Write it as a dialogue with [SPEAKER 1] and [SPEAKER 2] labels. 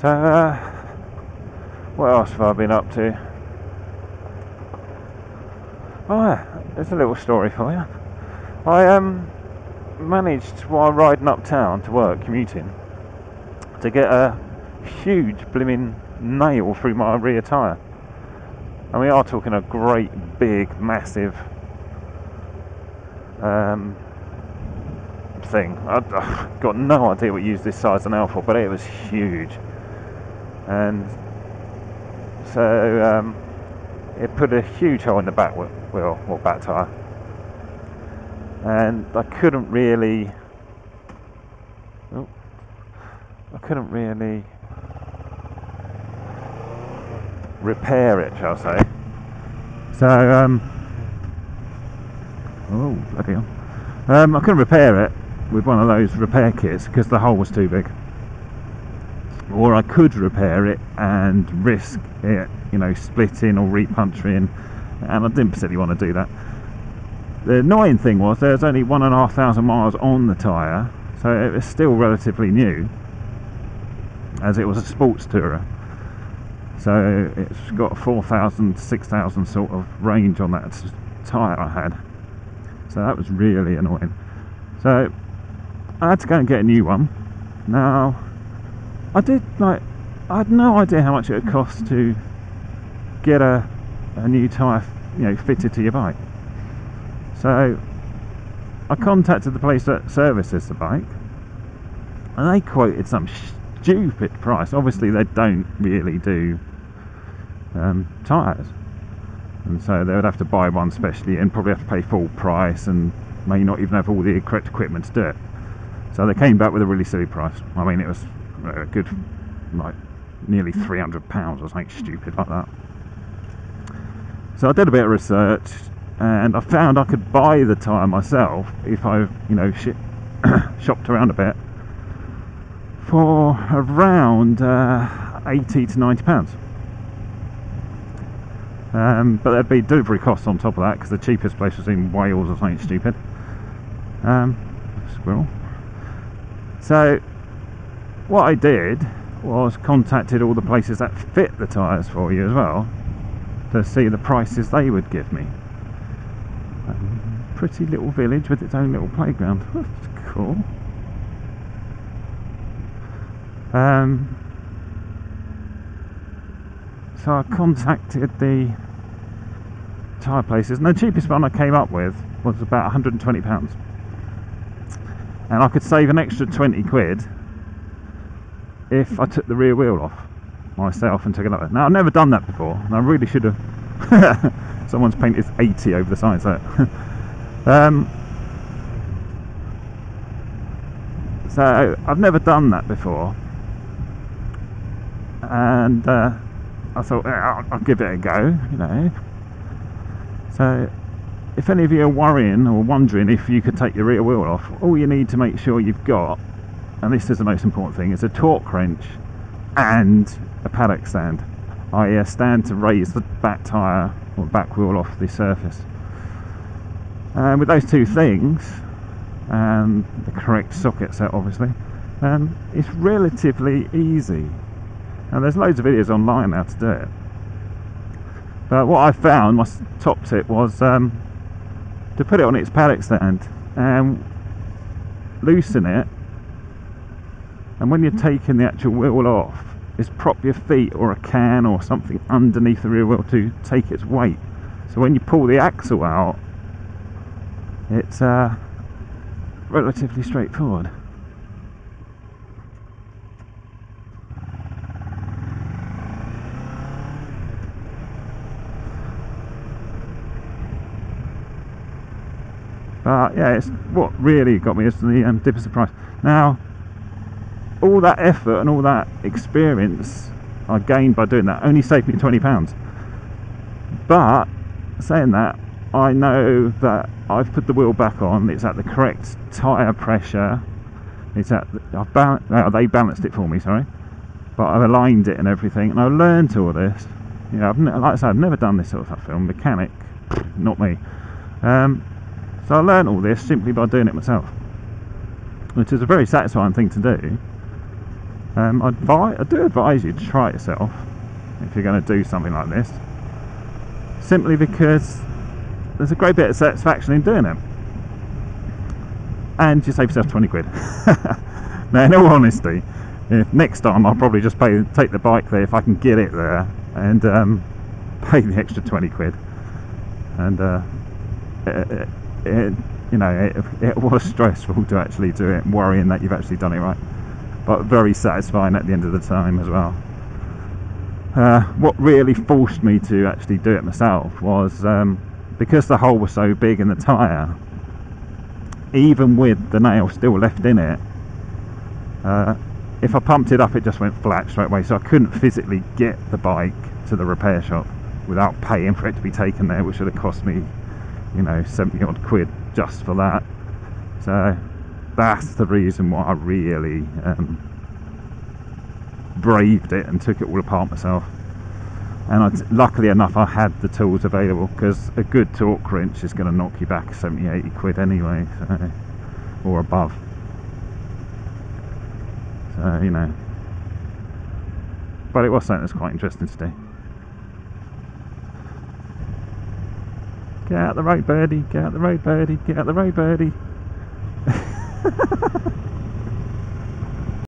[SPEAKER 1] So, what else have I been up to? Oh yeah, there's a little story for you. I managed, while riding uptown to work, commuting, to get a huge blimmin' nail through my rear tyre. And we are talking a great big massive thing. I've got no idea what you use this size of nail for, but it was huge. And so it put a huge hole in the back wheel or back tyre, and I couldn't really repair it, shall I say. So oh bloody hell. I couldn't repair it with one of those repair kits because the hole was too big. Or I could repair it and risk it, splitting or re-puncturing, and I didn't particularly want to do that. The annoying thing was there's only 1,500 miles on the tyre, so it was still relatively new, as it was a sports tourer. So it's got 4,000, 6,000 sort of range on that tyre I had. So that was really annoying. So I had to go and get a new one. Now, I had no idea how much it would cost to get a new tyre, fitted to your bike. So I contacted the place that services the bike, and they quoted some stupid price. Obviously they don't really do tyres, and so they would have to buy one specially and probably have to pay full price and may not even have all the correct equipment to do it. So they came back with a really silly price. I mean, it was a good, nearly £300 or something stupid like that. So I did a bit of research, and I found I could buy the tyre myself if I, shopped around a bit, for around £80 to £90. But there'd be delivery costs on top of that, because the cheapest place was in Wales or something stupid. Squirrel. So what I did was contacted all the places that fit the tyres for you as well, to see the prices they would give me. Pretty little village with its own little playground. That's cool. So I contacted the tyre places, and the cheapest one I came up with was about £120, and I could save an extra 20 quid if I took the rear wheel off myself and took it up. Now, I've never done that before, and I really should have. Someone's painted 80 over the side, so so I've never done that before, and I thought, I'll give it a go, So if any of you are worrying or wondering if you could take your rear wheel off, all you need to make sure you've got, and this is the most important thing, is a torque wrench and a paddock stand, i.e. a stand to raise the back tyre or back wheel off the surface. And with those two things, and the correct socket set obviously, it's relatively easy. And there's loads of videos online how to do it. But what I found, my top tip was to put it on its paddock stand and loosen it, and when you're taking the actual wheel off, is prop your feet or a can or something underneath the rear wheel to take its weight. So when you pull the axle out, it's relatively straightforward. But yeah, it's what really got me is the difference of price. Now, all that effort and all that experience I gained by doing that only saved me £20. But saying that, I know that I've put the wheel back on, it's at the correct tyre pressure, it's at they balanced it for me, sorry, but I've aligned it and everything, and I've learned all this. Like I said, I've never done this sort of stuff. I'm a mechanic, not me. So I learned all this simply by doing it myself, which is a very satisfying thing to do. I do advise you to try it yourself if you're going to do something like this, simply because there's a great bit of satisfaction in doing it, and you save yourself 20 quid. Now, in all honesty, if next time I'll probably just take the bike there if I can get it there, and pay the extra 20 quid. And it was stressful to actually do it, worrying that you've actually done it right, but very satisfying at the end of the time as well. What really forced me to actually do it myself was because the hole was so big in the tyre, even with the nail still left in it, if I pumped it up it just went flat straight away, so I couldn't physically get the bike to the repair shop without paying for it to be taken there, which would have cost me, 70 odd quid just for that. So that's the reason why I really braved it and took it all apart myself. And luckily enough I had the tools available, because a good torque wrench is going to knock you back 70-80 quid anyway, so, or above. So but it was something that's quite interesting to do. Get out the road, birdie, get out the road, birdie, get out the road, birdie.